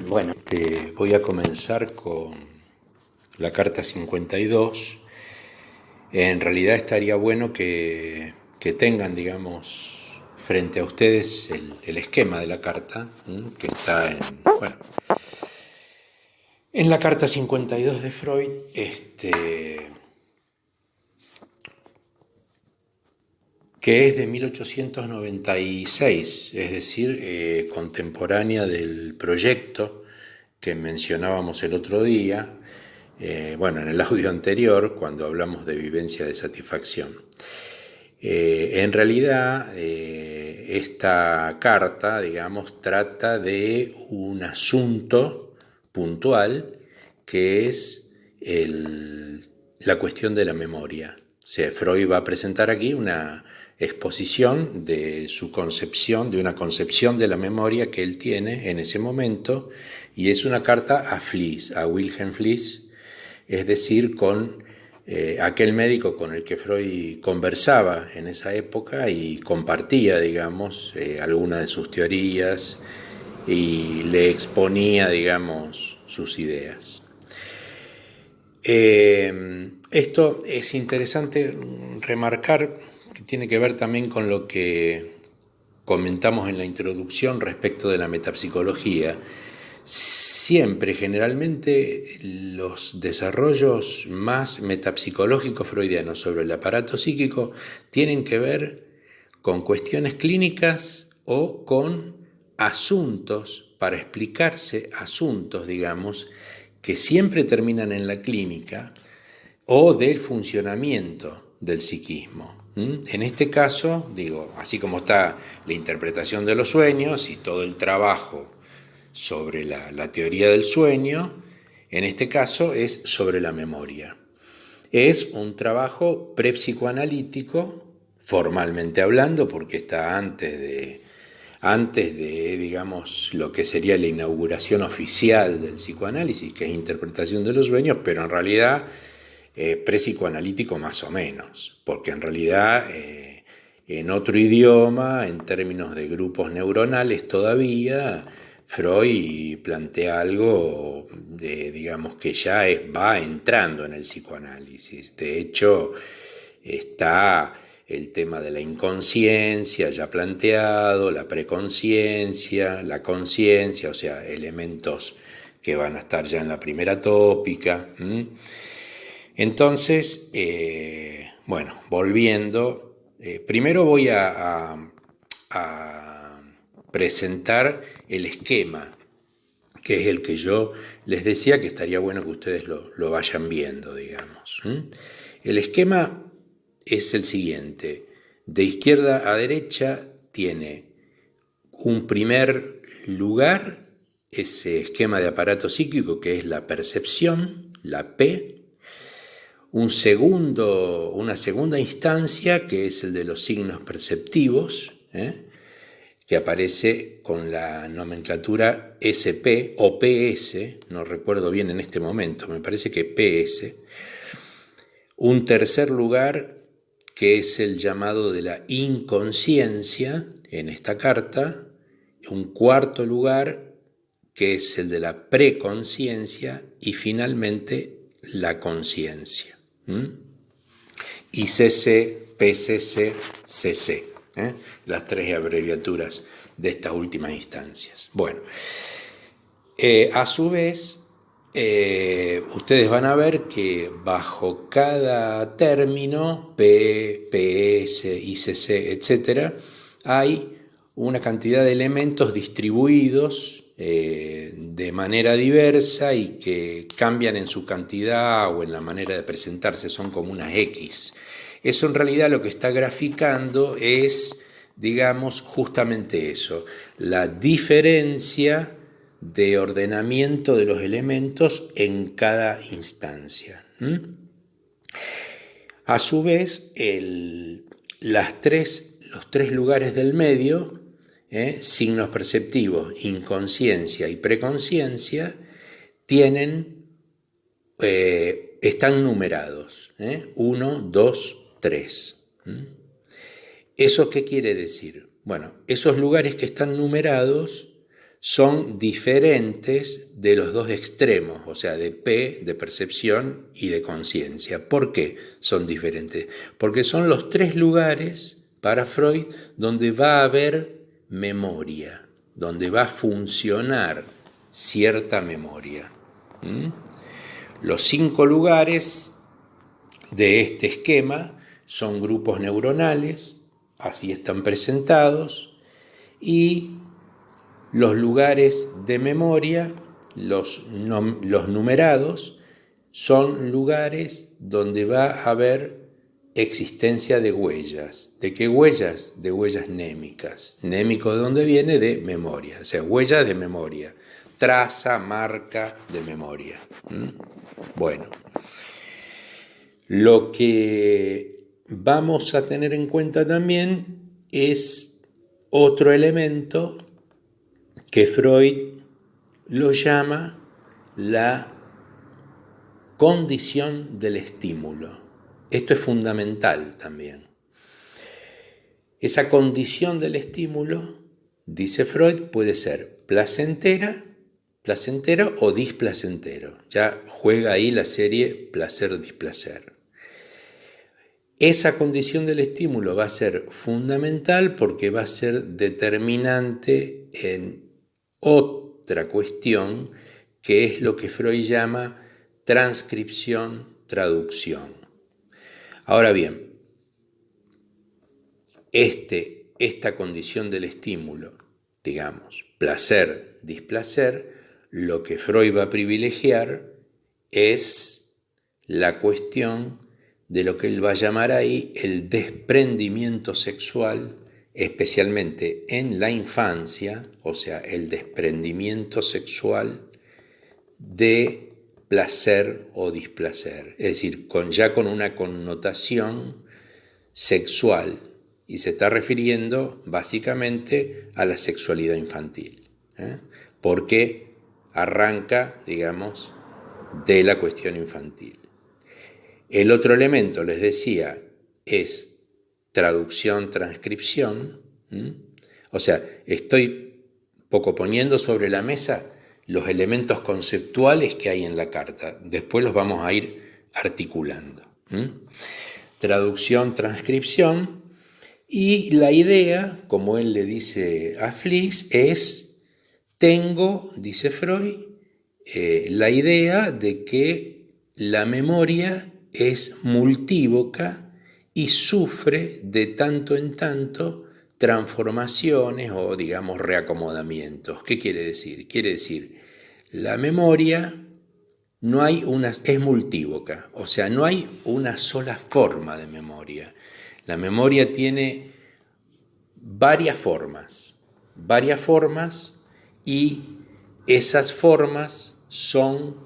Bueno, voy a comenzar con la carta 52. En realidad estaría bueno que tengan, digamos, frente a ustedes el esquema de la carta, que está bueno, en la carta 52 de Freud, que es de 1896, es decir, contemporánea del proyecto que mencionábamos el otro día, bueno, en el audio anterior, cuando hablamos de vivencia de satisfacción. En realidad, esta carta, digamos, trata de un asunto puntual que es la cuestión de la memoria. O sea, Freud va a presentar aquí una exposición de su concepción, de una concepción de la memoria que él tiene en ese momento, y es una carta a Fliess, a Wilhelm Fliess, es decir, con aquel médico con el que Freud conversaba en esa época y compartía, digamos, algunas de sus teorías y le exponía, digamos, sus ideas. Esto es interesante remarcar, que tiene que ver también con lo que comentamos en la introducción respecto de la metapsicología. Siempre, generalmente, los desarrollos más metapsicológicos freudianos sobre el aparato psíquico tienen que ver con cuestiones clínicas o con asuntos, para explicarse asuntos, digamos, que siempre terminan en la clínica o del funcionamiento del psiquismo. En este caso, digo, así como está la interpretación de los sueños y todo el trabajo sobre la teoría del sueño, en este caso es sobre la memoria. Es un trabajo prepsicoanalítico, formalmente hablando, porque está antes de, digamos, lo que sería la inauguración oficial del psicoanálisis, que es interpretación de los sueños, pero en realidad prepsicoanalítico más o menos, porque en realidad en otro idioma, en términos de grupos neuronales todavía, Freud plantea algo digamos, que ya va entrando en el psicoanálisis. De hecho, está el tema de la inconsciencia ya planteado, la preconciencia, la conciencia, o sea, elementos que van a estar ya en la primera tópica. Entonces, bueno, volviendo, primero voy a presentar el esquema, que es el que yo les decía que estaría bueno que ustedes lo vayan viendo, digamos. El esquema es el siguiente: de izquierda a derecha tiene un primer lugar, ese esquema de aparato psíquico que es la percepción, la P. Una segunda instancia que es el de los signos perceptivos, que aparece con la nomenclatura SP o PS, no recuerdo bien en este momento, me parece que PS. Un tercer lugar que es el llamado de la inconsciencia en esta carta. Un cuarto lugar que es el de la preconciencia y finalmente la conciencia. ICC, PCC, CC, las tres abreviaturas de estas últimas instancias. Bueno, a su vez, ustedes van a ver que bajo cada término, P, PS, ICC, etc., hay una cantidad de elementos distribuidos de manera diversa y que cambian en su cantidad o en la manera de presentarse, son como unas X. Eso en realidad lo que está graficando es, digamos, justamente eso, la diferencia de ordenamiento de los elementos en cada instancia. A su vez, los tres lugares del medio, signos perceptivos, inconsciencia y preconciencia, están numerados, 1, 2, 3. ¿Eso qué quiere decir? Bueno, esos lugares que están numerados son diferentes de los dos extremos, o sea, de P, de percepción y de conciencia. ¿Por qué son diferentes? Porque son los tres lugares para Freud donde va a haber memoria, donde va a funcionar cierta memoria. Los 5 lugares de este esquema son grupos neuronales, así están presentados, y los lugares de memoria, los numerados, son lugares donde va a haber existencia de huellas. ¿De qué huellas? De huellas némicas. Némico, ¿de dónde viene? De memoria, o sea, huellas de memoria. Traza, marca de memoria. Bueno, lo que vamos a tener en cuenta también es otro elemento que Freud lo llama la condición del estímulo. Esto es fundamental también. Esa condición del estímulo, dice Freud, puede ser placentero o displacentero. Ya juega ahí la serie placer-displacer. Esa condición del estímulo va a ser fundamental porque va a ser determinante en otra cuestión que es lo que Freud llama transcripción-traducción. Ahora bien, esta condición del estímulo, digamos, placer-displacer, lo que Freud va a privilegiar es la cuestión de lo que él va a llamar ahí el desprendimiento sexual, especialmente en la infancia, o sea, el desprendimiento sexual de placer o displacer, es decir, ya con una connotación sexual, y se está refiriendo básicamente a la sexualidad infantil, porque arranca, digamos, de la cuestión infantil. El otro elemento, les decía, es traducción-transcripción, o sea, estoy poco poniendo sobre la mesa los elementos conceptuales que hay en la carta, después los vamos a ir articulando. Traducción-transcripción, y la idea, como él le dice a Fliess, es, dice Freud, la idea de que la memoria es multívoca y sufre de tanto en tanto transformaciones o, digamos, reacomodamientos. ¿Qué quiere decir? Quiere decir, la memoria es multívoca, o sea, no hay una sola forma de memoria. La memoria tiene varias formas y esas formas son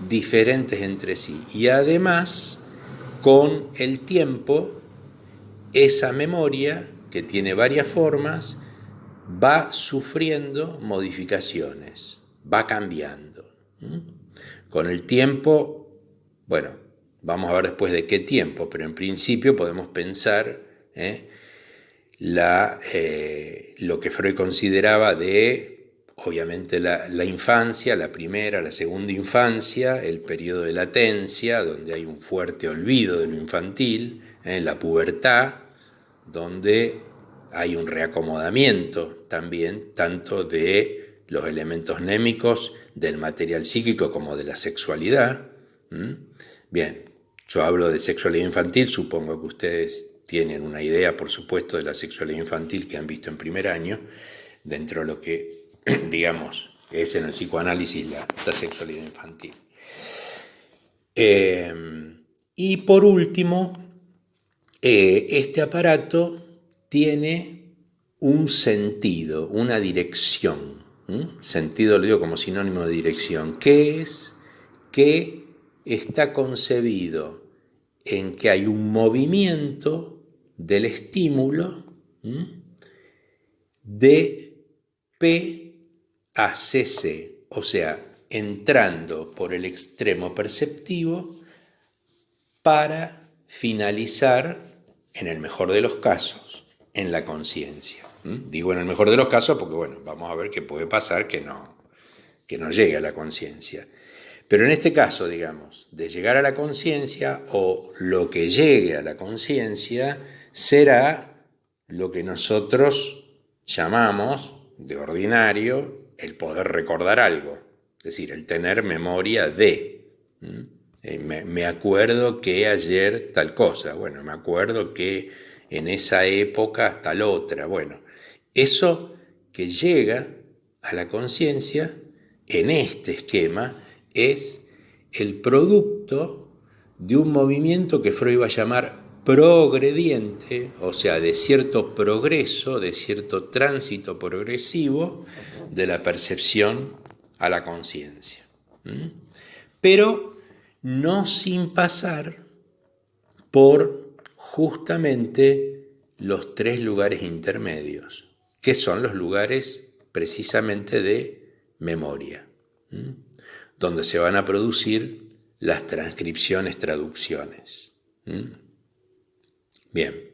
diferentes entre sí. Y además, con el tiempo, esa memoria, que tiene varias formas, va sufriendo modificaciones, va cambiando. Con el tiempo, bueno, vamos a ver después de qué tiempo, pero en principio podemos pensar lo que Freud consideraba de, obviamente, la infancia, la primera, la segunda infancia, el periodo de latencia, donde hay un fuerte olvido de lo infantil, la pubertad, donde hay un reacomodamiento también, tanto de los elementos némicos, del material psíquico como de la sexualidad. Bien, yo hablo de sexualidad infantil, supongo que ustedes tienen una idea, por supuesto, de la sexualidad infantil que han visto en primer año, dentro de lo que, digamos, es en el psicoanálisis la sexualidad infantil. Y por último, este aparato tiene un sentido, una dirección. Sentido lo digo como sinónimo de dirección, que es que está concebido en que hay un movimiento del estímulo de P a CC, o sea, entrando por el extremo perceptivo para finalizar, en el mejor de los casos, en la conciencia. Digo en el mejor de los casos porque, bueno, vamos a ver qué puede pasar que no llegue a la conciencia. Pero en este caso, digamos, de llegar a la conciencia o lo que llegue a la conciencia será lo que nosotros llamamos, de ordinario, el poder recordar algo, es decir, el tener memoria de. Me acuerdo que ayer tal cosa, bueno, me acuerdo que en esa época tal otra, bueno, eso que llega a la conciencia en este esquema es el producto de un movimiento que Freud va a llamar progrediente, o sea, de cierto progreso, de cierto tránsito progresivo de la percepción a la conciencia. Pero no sin pasar por justamente los 3 lugares intermedios, que son los lugares precisamente de memoria, donde se van a producir las transcripciones, traducciones. Bien.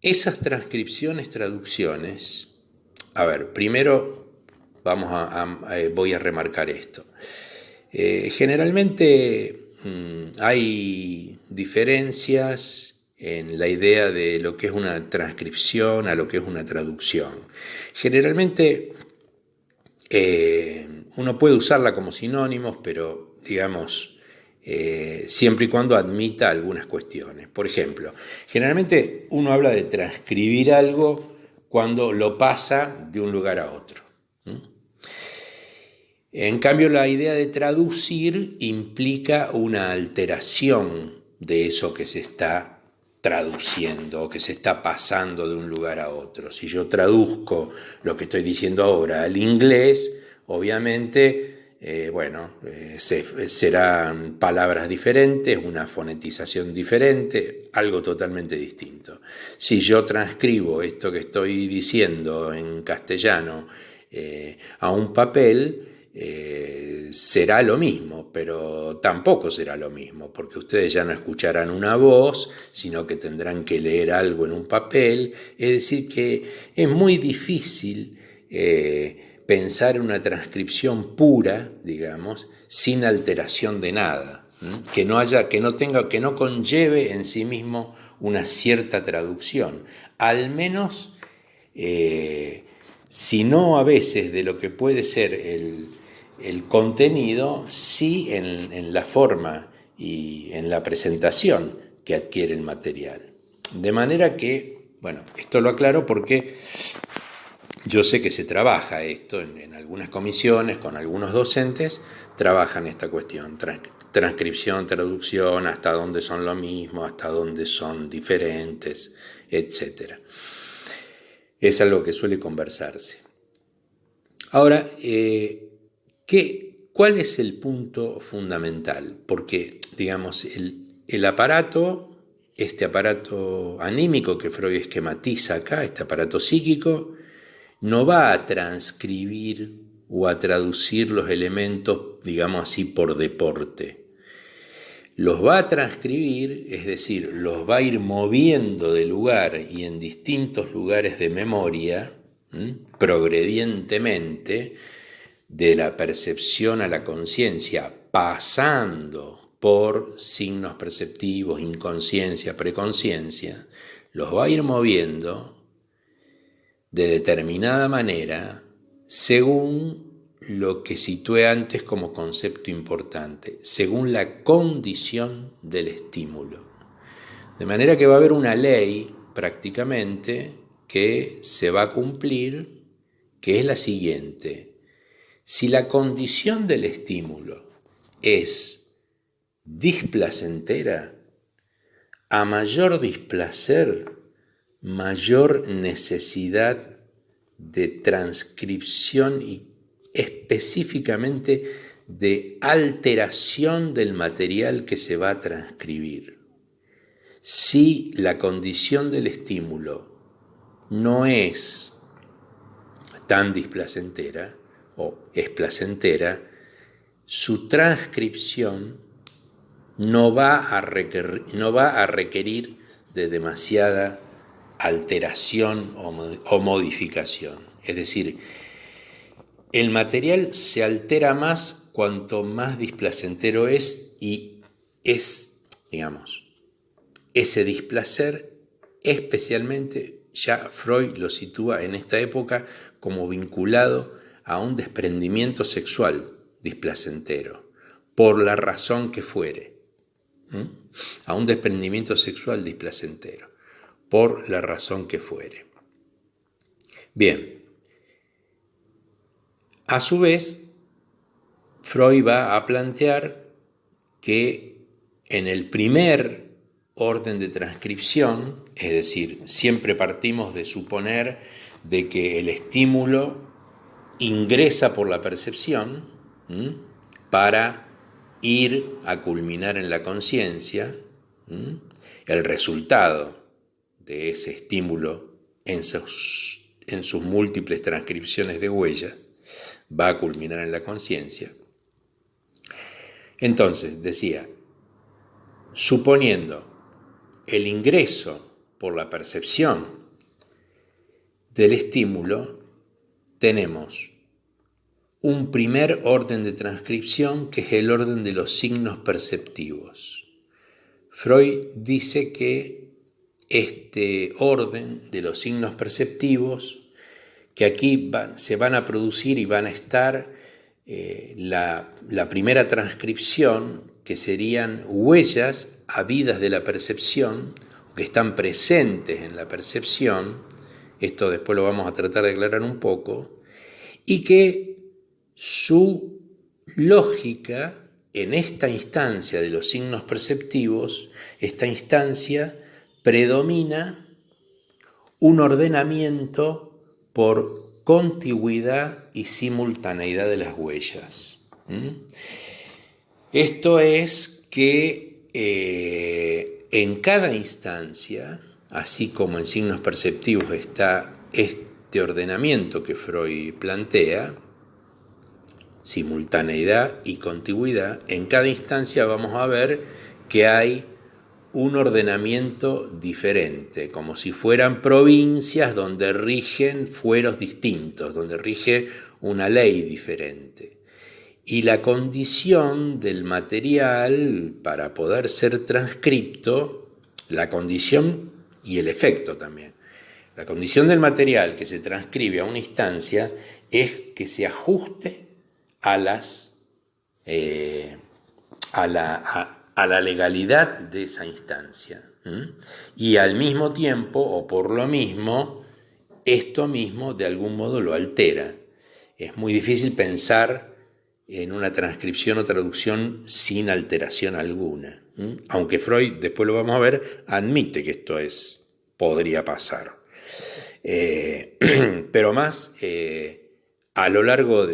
Esas transcripciones, traducciones, a ver, primero voy a remarcar esto. Generalmente hay diferencias en la idea de lo que es una transcripción a lo que es una traducción. Generalmente uno puede usarla como sinónimos, pero digamos, siempre y cuando admita algunas cuestiones. Por ejemplo, generalmente uno habla de transcribir algo cuando lo pasa de un lugar a otro. En cambio, la idea de traducir implica una alteración de eso que se está traduciendo o que se está pasando de un lugar a otro. Si yo traduzco lo que estoy diciendo ahora al inglés, obviamente, serán palabras diferentes, una fonetización diferente, algo totalmente distinto. Si yo transcribo esto que estoy diciendo en castellano a un papel, será lo mismo, pero tampoco será lo mismo, porque ustedes ya no escucharán una voz, sino que tendrán que leer algo en un papel. Es decir, que es muy difícil pensar en una transcripción pura, digamos, sin alteración de nada, que no conlleve en sí mismo una cierta traducción, al menos si no a veces de lo que puede ser el contenido, sí en la forma y en la presentación que adquiere el material. De manera que, bueno, esto lo aclaro porque yo sé que se trabaja esto en algunas comisiones, con algunos docentes, trabajan esta cuestión, transcripción, traducción, hasta dónde son lo mismo, hasta dónde son diferentes, etc. Es algo que suele conversarse. Ahora, ¿cuál es el punto fundamental? Porque, digamos, el aparato, este aparato anímico que Freud esquematiza acá, este aparato psíquico, no va a transcribir o a traducir los elementos, digamos así, por deporte. Los va a transcribir, es decir, los va a ir moviendo de lugar y en distintos lugares de memoria, progredientemente, de la percepción a la conciencia, pasando por signos perceptivos, inconsciencia, preconciencia, los va a ir moviendo de determinada manera según lo que situé antes como concepto importante, según la condición del estímulo. De manera que va a haber una ley prácticamente que se va a cumplir, que es la siguiente: si la condición del estímulo es displacentera, a mayor displacer, mayor necesidad de transcripción y específicamente de alteración del material que se va a transcribir. Si la condición del estímulo no es tan displacentera, o es placentera, su transcripción no va a requerir de demasiada alteración o modificación. Es decir, el material se altera más cuanto más displacentero es, y es, digamos, ese displacer especialmente ya Freud lo sitúa en esta época como vinculado a un desprendimiento sexual displacentero, por la razón que fuere. A un desprendimiento sexual displacentero, por la razón que fuere. Bien, a su vez, Freud va a plantear que en el primer orden de transcripción, es decir, siempre partimos de suponer de que el estímulo ingresa por la percepción para ir a culminar en la conciencia, el resultado de ese estímulo en sus múltiples transcripciones de huella va a culminar en la conciencia. Entonces, decía, suponiendo el ingreso por la percepción del estímulo, tenemos un primer orden de transcripción que es el orden de los signos perceptivos. Freud dice que este orden de los signos perceptivos, que aquí se van a producir y van a estar la primera transcripción, que serían huellas habidas de la percepción, que están presentes en la percepción, esto después lo vamos a tratar de aclarar un poco, y que su lógica en esta instancia de los signos perceptivos, esta instancia predomina un ordenamiento por contigüidad y simultaneidad de las huellas. Esto es que en cada instancia, así como en signos perceptivos está este ordenamiento que Freud plantea, simultaneidad y contigüidad, en cada instancia vamos a ver que hay un ordenamiento diferente, como si fueran provincias donde rigen fueros distintos, donde rige una ley diferente. Y la condición del material para poder ser transcripto, la condición y el efecto también, la condición del material que se transcribe a una instancia es que se ajuste a la legalidad de esa instancia. Y al mismo tiempo, o por lo mismo, esto mismo de algún modo lo altera. Es muy difícil pensar en una transcripción o traducción sin alteración alguna. Aunque Freud, después lo vamos a ver, admite que esto podría pasar. Pero más a lo largo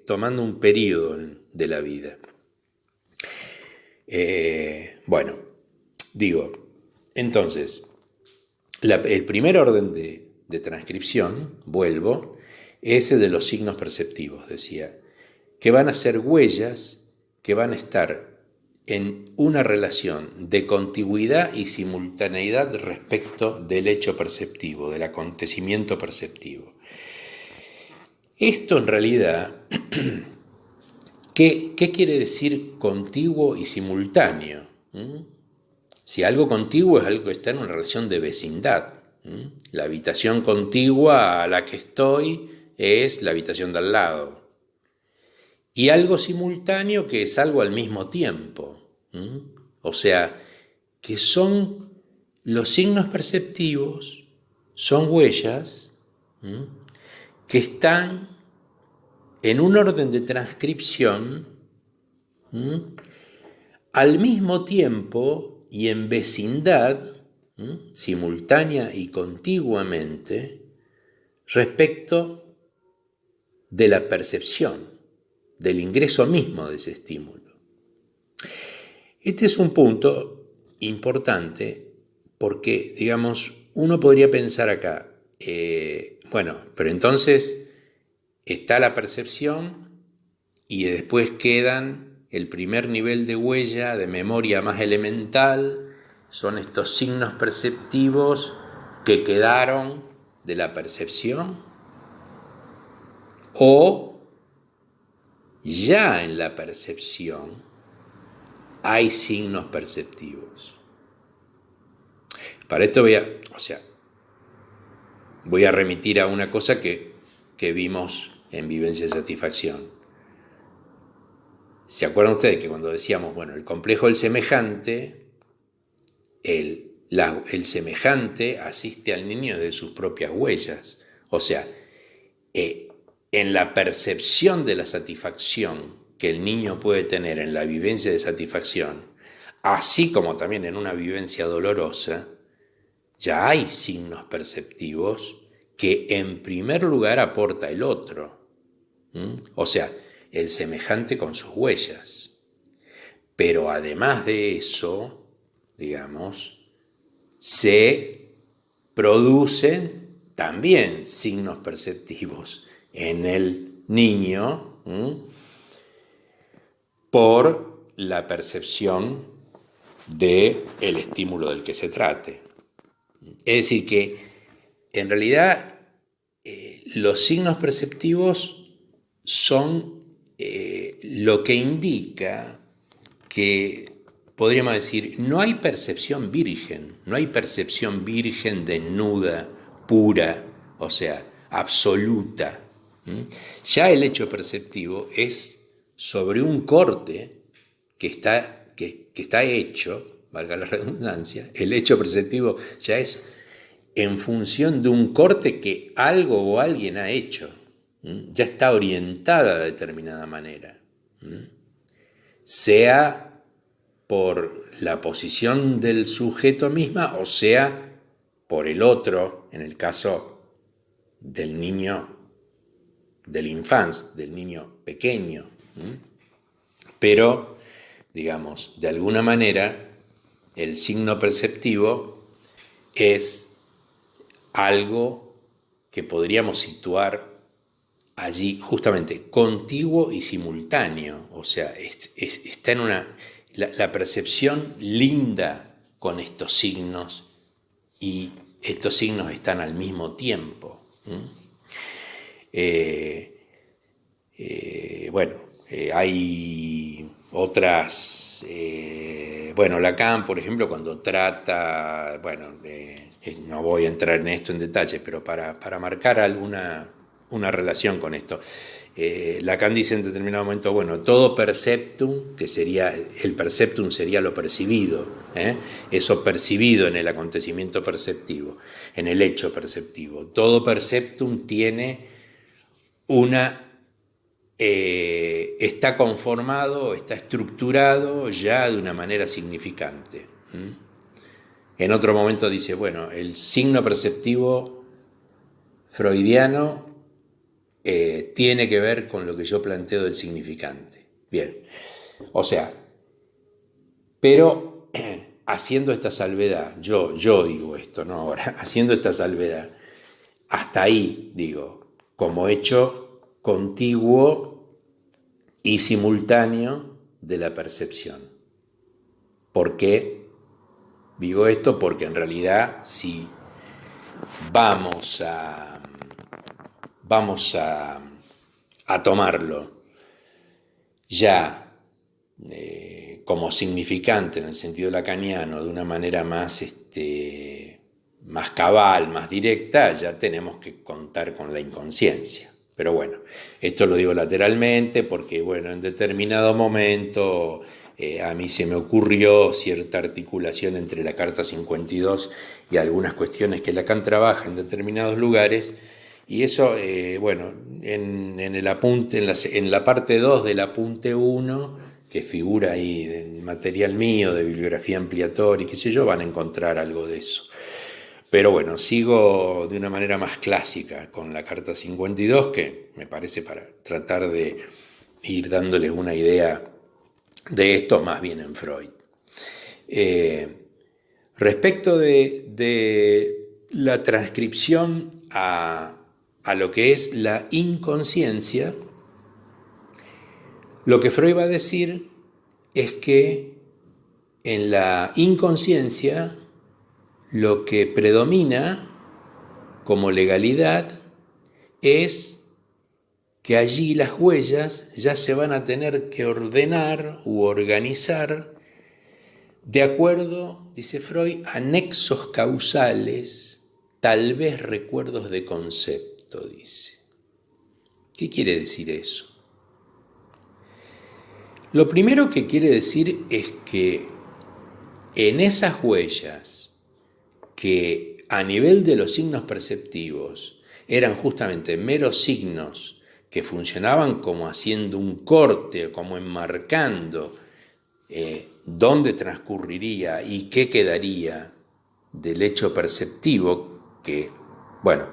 tomando un periodo de la vida. Bueno, digo, entonces, el primer orden de transcripción, vuelvo, es el de los signos perceptivos, decía, que van a ser huellas que van a estar en una relación de contigüidad y simultaneidad respecto del hecho perceptivo, del acontecimiento perceptivo. Esto en realidad, ¿qué quiere decir contiguo y simultáneo? Si algo contiguo es algo que está en una relación de vecindad. La habitación contigua a la que estoy es la habitación de al lado. Y algo simultáneo que es algo al mismo tiempo. O sea, que son los signos perceptivos, son huellas que están en un orden de transcripción al mismo tiempo y en vecindad, simultánea y contiguamente, respecto de la percepción, del ingreso mismo de ese estímulo. Este es un punto importante porque, digamos, uno podría pensar acá, bueno, pero entonces está la percepción y después quedan el primer nivel de huella, de memoria más elemental, son estos signos perceptivos que quedaron de la percepción, o ya en la percepción hay signos perceptivos. Para esto voy a remitir a una cosa que vimos en Vivencia de Satisfacción. ¿Se acuerdan ustedes que cuando decíamos, bueno, el complejo del semejante, el semejante asiste al niño de sus propias huellas? O sea, en la percepción de la satisfacción que el niño puede tener en la vivencia de satisfacción, así como también en una vivencia dolorosa, ya hay signos perceptivos que en primer lugar aporta el otro. O sea, el semejante con sus huellas. Pero además de eso, digamos, se producen también signos perceptivos en el niño por la percepción del estímulo del que se trate. Es decir, que en realidad los signos perceptivos son lo que indica que, podríamos decir, no hay percepción virgen, desnuda, pura, o sea, absoluta. Ya el hecho perceptivo es sobre un corte que está hecho, valga la redundancia, el hecho perceptivo ya es en función de un corte que algo o alguien ha hecho. Ya está orientada de determinada manera, sea por la posición del sujeto misma o sea por el otro, en el caso del niño, del infante, del niño pequeño. Pero, digamos, de alguna manera, el signo perceptivo es algo que podríamos situar allí justamente contiguo y simultáneo, o sea, está en la percepción linda con estos signos y estos signos están al mismo tiempo. Hay otras, Lacan, por ejemplo, cuando trata, no voy a entrar en esto en detalle, pero para marcar una relación con esto, Lacan dice en determinado momento, todo perceptum, que sería, el perceptum sería lo percibido, eso percibido en el acontecimiento perceptivo, en el hecho perceptivo, todo perceptum tiene está conformado, está estructurado ya de una manera significante. En otro momento dice, el signo perceptivo freudiano tiene que ver con lo que yo planteo del significante. Bien, o sea, pero haciendo esta salvedad, yo digo esto, ¿no? Ahora, haciendo esta salvedad, hasta ahí, digo, como hecho contiguo y simultáneo de la percepción. ¿Por qué digo esto? Porque en realidad si vamos a tomarlo ya como significante en el sentido lacaniano de una manera más cabal, más directa, ya tenemos que contar con la inconsciencia. Pero esto lo digo lateralmente porque en determinado momento a mí se me ocurrió cierta articulación entre la Carta 52 y algunas cuestiones que Lacan trabaja en determinados lugares, y eso, en el apunte, en la parte 2 del apunte 1, que figura ahí en material mío de bibliografía ampliatoria y qué sé yo, van a encontrar algo de eso. Pero sigo de una manera más clásica con la Carta 52, que me parece para tratar de ir dándoles una idea de esto más bien en Freud. Respecto de la transcripción a a lo que es la inconsciencia, lo que Freud va a decir es que en la inconsciencia lo que predomina como legalidad es que allí las huellas ya se van a tener que ordenar u organizar de acuerdo, dice Freud, a nexos causales, tal vez recuerdos de concepto, dice. ¿Qué quiere decir eso? Lo primero que quiere decir es que en esas huellas que a nivel de los signos perceptivos eran justamente meros signos que funcionaban como haciendo un corte, como enmarcando dónde transcurriría y qué quedaría del hecho perceptivo, que, bueno,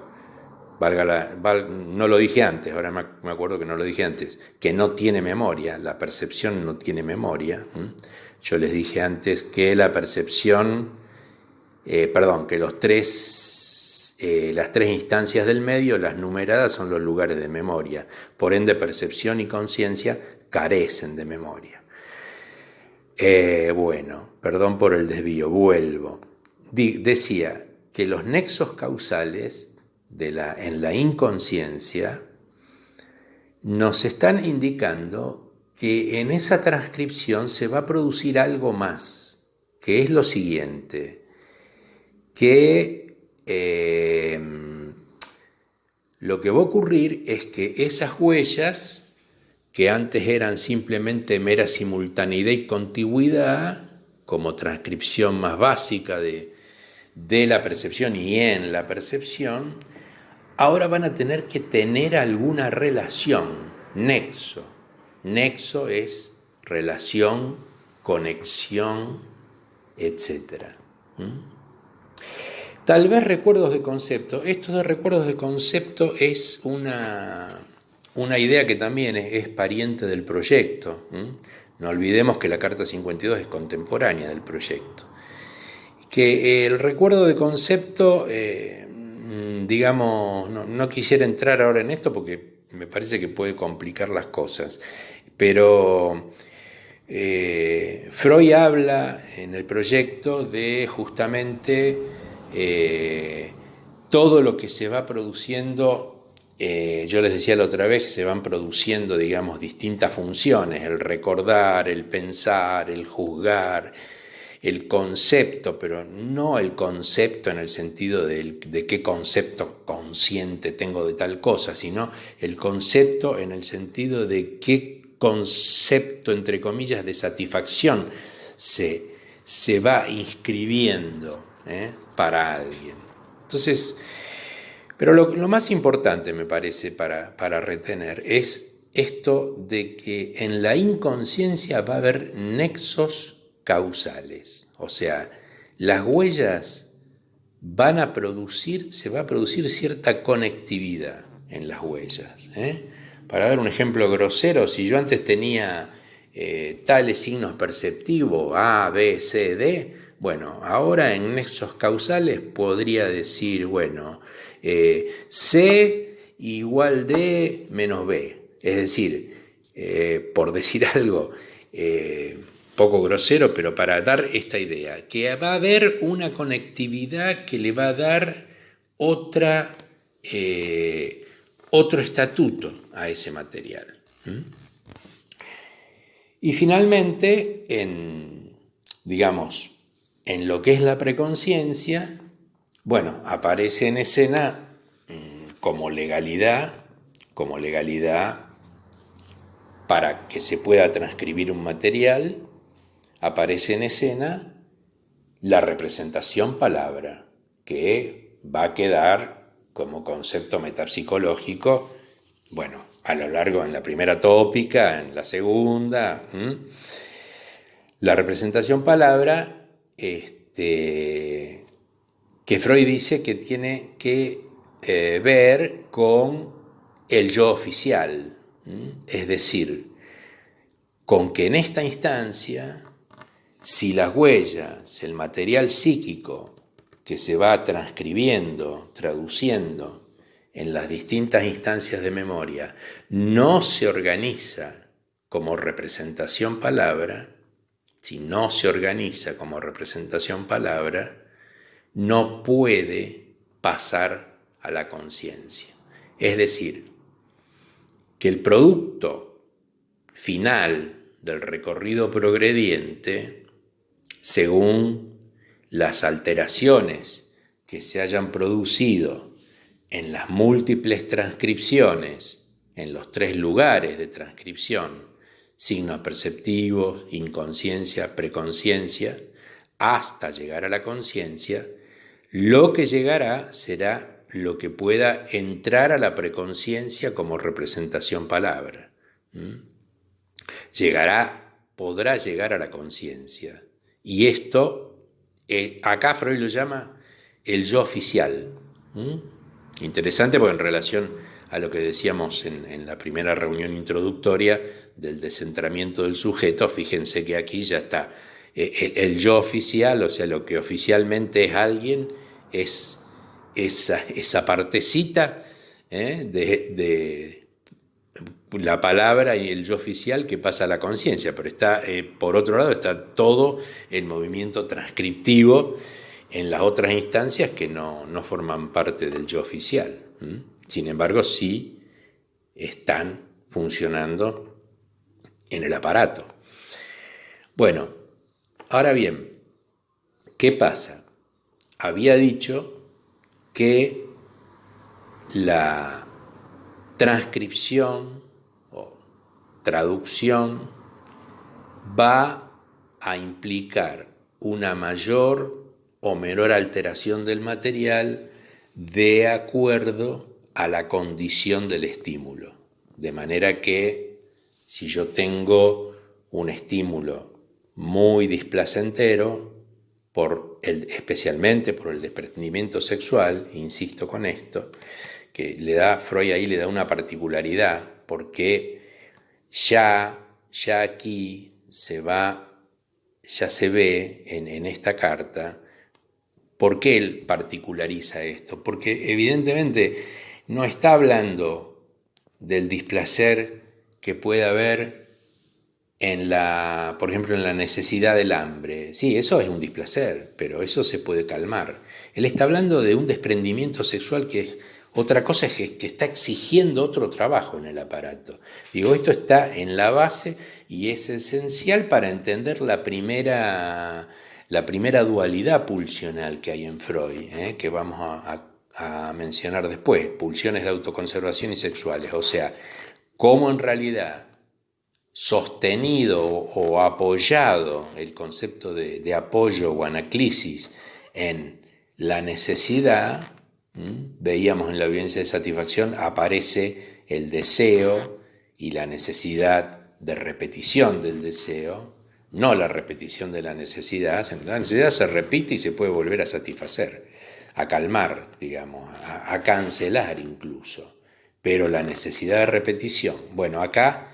no lo dije antes, ahora me acuerdo que no lo dije antes, que no tiene memoria, la percepción no tiene memoria. Yo les dije antes que la percepción, que las tres instancias del medio, las numeradas, son los lugares de memoria. Por ende, percepción y conciencia carecen de memoria. Bueno, perdón por el desvío, vuelvo. Decía que los nexos causales en la inconsciencia nos están indicando que en esa transcripción se va a producir algo más, que es lo siguiente, que lo que va a ocurrir es que esas huellas, que antes eran simplemente mera simultaneidad y contigüidad, como transcripción más básica de la percepción y en la percepción, ahora van a tener que tener alguna relación, nexo. Nexo es relación, conexión, etc. Tal vez recuerdos de concepto. Esto de recuerdos de concepto es una idea que también es pariente del proyecto. No olvidemos que la Carta 52 es contemporánea del proyecto. Que el recuerdo de concepto, digamos, no quisiera entrar ahora en esto porque me parece que puede complicar las cosas, pero Freud habla en el proyecto de justamente todo lo que se va produciendo. Yo les decía la otra vez que se van produciendo, digamos, distintas funciones: el recordar, el pensar, el juzgar, el concepto, pero no el concepto en el sentido de qué concepto consciente tengo de tal cosa, sino el concepto en el sentido de qué concepto, entre comillas, de satisfacción se va inscribiendo para alguien. Entonces, pero lo más importante, me parece, para retener es esto de que en la inconsciencia va a haber nexos causales. O sea, las huellas se va a producir cierta conectividad en las huellas. Para dar un ejemplo grosero, si yo antes tenía tales signos perceptivos, A, B, C, D, bueno, ahora en nexos causales podría decir, bueno, C igual D menos B. Es decir, por decir algo poco grosero, pero para dar esta idea, que va a haber una conectividad que le va a dar otro estatuto a ese material. Y finalmente, en lo que es la preconciencia, bueno, aparece en escena como legalidad para que se pueda transcribir un material, aparece en escena la representación palabra, que va a quedar como concepto metapsicológico, bueno, a lo largo en la primera tópica, en la segunda. La representación palabra, que Freud dice que tiene que ver con el yo oficial, es decir, con que en esta instancia, si las huellas, el material psíquico que se va transcribiendo, traduciendo, en las distintas instancias de memoria no se organiza como representación palabra, si no se organiza como representación palabra, no puede pasar a la conciencia. Es decir, que el producto final del recorrido progrediente, según las alteraciones que se hayan producido en las múltiples transcripciones, en los 3 lugares de transcripción, signos perceptivos, inconsciencia, preconciencia, hasta llegar a la conciencia, lo que llegará será lo que pueda entrar a la preconciencia como representación palabra. Podrá llegar a la conciencia. Y esto, acá Freud lo llama el yo oficial. Interesante porque en relación a lo que decíamos en la primera reunión introductoria del descentramiento del sujeto, fíjense que aquí ya está el yo oficial, o sea, lo que oficialmente es alguien, es esa partecita de la palabra y el yo oficial que pasa a la conciencia, pero está, por otro lado, está todo el movimiento transcriptivo en las otras instancias que no forman parte del yo oficial. Sin embargo, sí están funcionando en el aparato. Bueno, ahora bien, ¿qué pasa? Había dicho que la transcripción o traducción va a implicar una mayor o menor alteración del material de acuerdo a la condición del estímulo. De manera que si yo tengo un estímulo muy displacentero, especialmente por el desprendimiento sexual, insisto con esto, que Freud ahí le da una particularidad, porque ya aquí ya se ve en esta carta. ¿Por qué él particulariza esto? Porque evidentemente no está hablando del displacer que puede haber por ejemplo, en la necesidad del hambre. Sí, eso es un displacer, pero eso se puede calmar. Él está hablando de un desprendimiento sexual que otra cosa es que está exigiendo otro trabajo en el aparato. Digo, esto está en la base y es esencial para entender la primera dualidad pulsional que hay en Freud, que vamos a mencionar después, pulsiones de autoconservación y sexuales. O sea, cómo en realidad sostenido o apoyado el concepto de apoyo o anaclisis en la necesidad, veíamos en la vivencia de satisfacción, aparece el deseo y la necesidad de repetición del deseo, no la repetición de la necesidad. La necesidad se repite y se puede volver a satisfacer, a calmar, digamos, a cancelar incluso, pero la necesidad de repetición, bueno, acá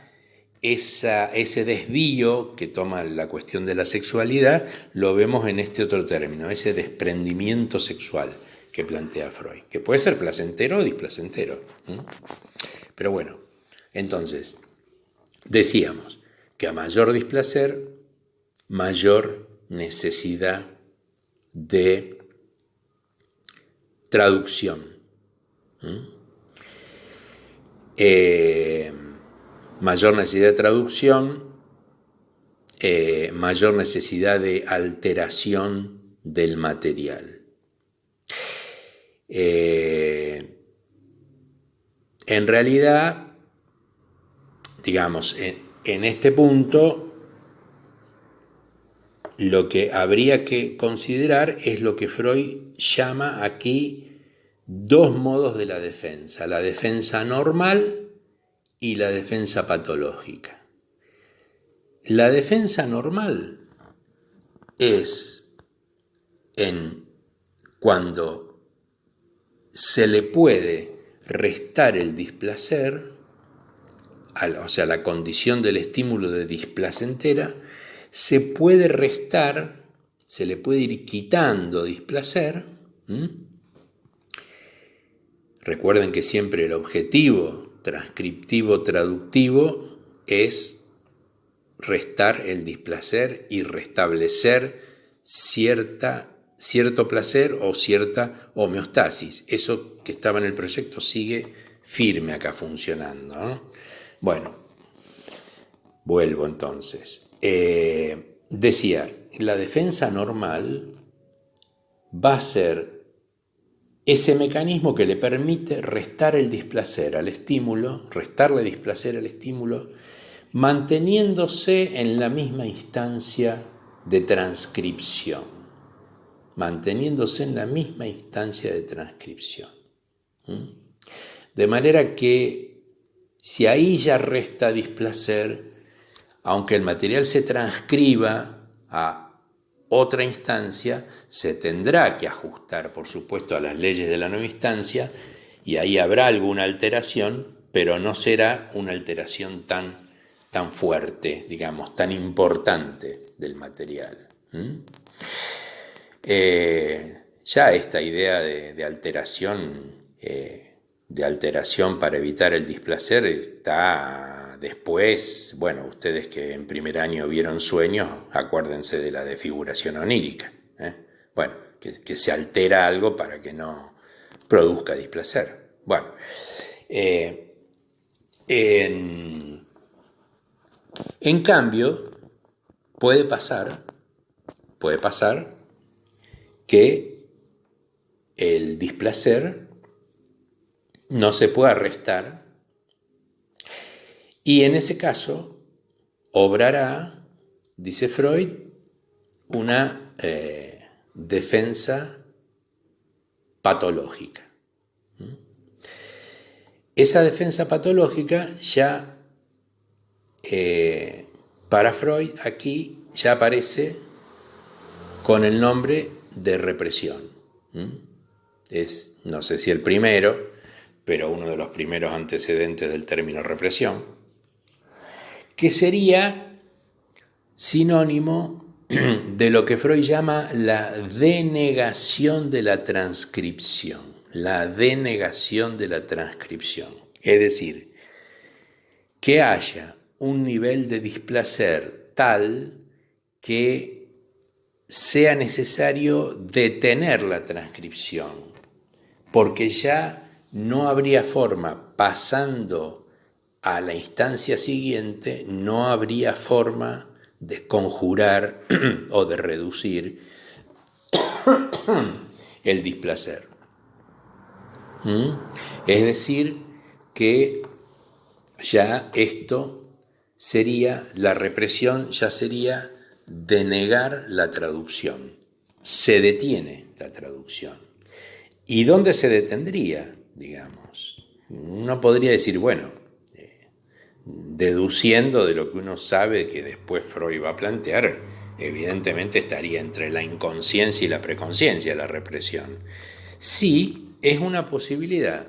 ese desvío que toma la cuestión de la sexualidad lo vemos en este otro término, ese desprendimiento sexual que plantea Freud, que puede ser placentero o displacentero. Pero bueno, entonces, decíamos que a mayor displacer, mayor necesidad de traducción. Mayor necesidad de traducción, mayor necesidad de alteración del material. En realidad, digamos, en este punto, lo que habría que considerar es lo que Freud llama aquí 2 modos de la defensa normal y la defensa patológica. La defensa normal es cuando se le puede restar el displacer, o sea, la condición del estímulo de displacentera, se puede restar, se le puede ir quitando displacer, Recuerden que siempre el objetivo transcriptivo-traductivo es restar el displacer y restablecer cierto placer o cierta homeostasis. Eso que estaba en el proyecto sigue firme acá funcionando, ¿no? Bueno, vuelvo entonces. Decía, la defensa normal va a ser ese mecanismo que le permite restarle displacer al estímulo, manteniéndose en la misma instancia de transcripción. De manera que si ahí ya resta displacer, aunque el material se transcriba a otra instancia, se tendrá que ajustar, por supuesto, a las leyes de la nueva instancia, y ahí habrá alguna alteración, pero no será una alteración tan fuerte, digamos, tan importante del material. Ya esta idea de alteración para evitar el displacer está después. Bueno, ustedes que en primer año vieron Sueños, acuérdense de la desfiguración onírica. Bueno, que se altera algo para que no produzca displacer. Bueno, en cambio, puede pasar que el displacer no se pueda restar, y en ese caso obrará, dice Freud, una defensa patológica. Esa defensa patológica ya, para Freud, aquí ya aparece con el nombre de represión. Es, no sé si el primero, pero uno de los primeros antecedentes del término represión, que sería sinónimo de lo que Freud llama la denegación de la transcripción. Es decir, que haya un nivel de displacer tal que sea necesario detener la transcripción, porque ya no habría forma, pasando a la instancia siguiente, no habría forma de conjurar o de reducir el displacer. Es decir, que ya esto sería, la represión ya sería denegar la traducción. Se detiene la traducción. ¿Y dónde se detendría, digamos? Uno podría decir, bueno, deduciendo de lo que uno sabe que después Freud va a plantear, evidentemente estaría entre la inconsciencia y la preconciencia la represión. Sí, es una posibilidad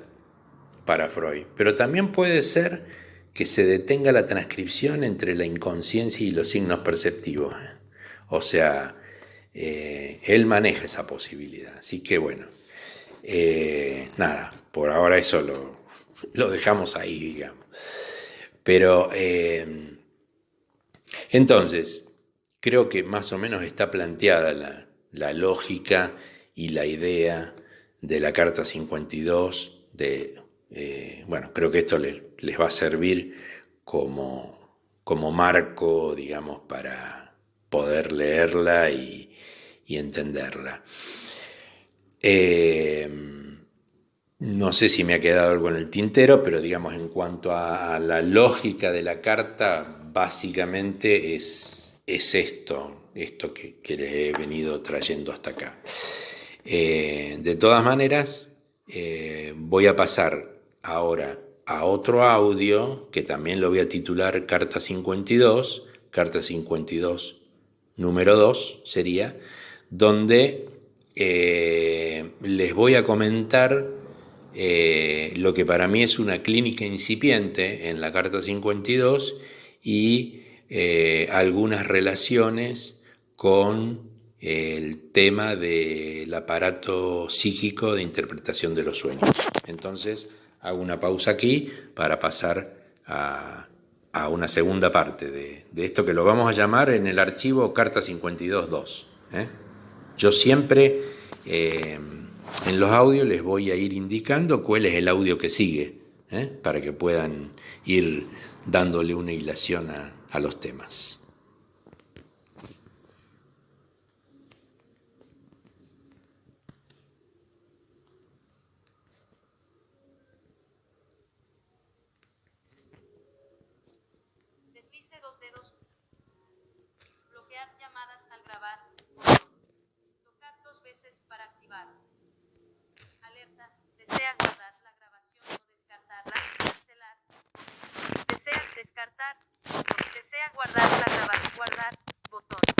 para Freud, pero también puede ser que se detenga la transcripción entre la inconsciencia y los signos perceptivos. O sea, él maneja esa posibilidad. Así que bueno, nada, por ahora eso lo dejamos ahí, digamos. Pero entonces, creo que más o menos está planteada la lógica y la idea de la Carta 52. Bueno, creo que esto les va a servir como marco, digamos, para poder leerla y entenderla. No sé si me ha quedado algo en el tintero, pero digamos, en cuanto a la lógica de la carta, básicamente es esto que les he venido trayendo hasta acá. De todas maneras, voy a pasar ahora a otro audio, que también lo voy a titular Carta 52, número 2 sería, donde les voy a comentar lo que para mí es una clínica incipiente en la Carta 52 y algunas relaciones con el tema del aparato psíquico de interpretación de los sueños. Entonces, hago una pausa aquí para pasar a una segunda parte de esto que lo vamos a llamar en el archivo Carta 52.2. Yo siempre en los audios les voy a ir indicando cuál es el audio que sigue, para que puedan ir dándole una hilación a los temas. Deslice 2 dedos. Bloquear llamadas al grabar. Tocar 2 veces para activar. Alerta. ¿Desea guardar la grabación o descartarla? Cancelar. ¿Desea descartar? ¿Desea guardar la grabación? Guardar. Botón.